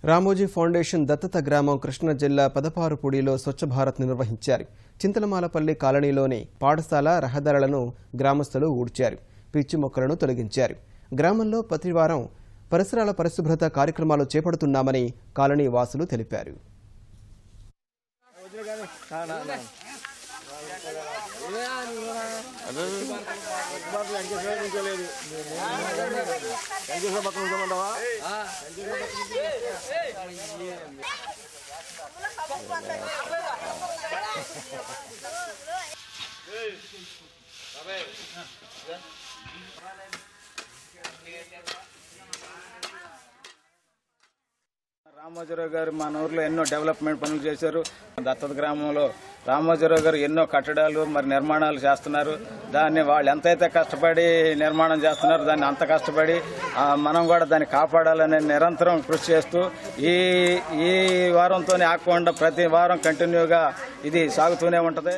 Ramoji foundation దత్తత గ్రామం కృష్ణా జిల్లా పదపారుపూడిలో స్వచ్ఛ భారత్ నిర్వహించారు. చింతలమాలపల్లి కాలనీలోని పాఠశాల రహదారులను గ్రామస్తులు ఊడ్చారు. పిచ్చి మొక్కలను తొలగించారు. గ్రామంలో ప్రతివారం పరిసరాల పరిశుభ్రత కార్యక్రమాలు చేపడుతున్నామని కాలనీ వాసులు తెలిపారు. రామోజీరావు గారు మన ఊర్లో ఎన్నో డెవలప్మెంట్ పనులు చేశారు. దత్తత గ్రామంలో రామోజీరావు గారు ఎన్నో కట్టడాలు నిర్మాణాలు చేస్తున్నారు. దాన్ని వాళ్ళు ఎంతైతే కష్టపడి నిర్మాణం చేస్తున్నారు దాన్ని అంత కష్టపడి మనం కూడా దాన్ని కాపాడాలని నిరంతరం కృషి చేస్తూ ఈ వారంతోనే ఆగకుండా ప్రతి వారం కంటిన్యూగా ఇది సాగుతూనే ఉంటుంది.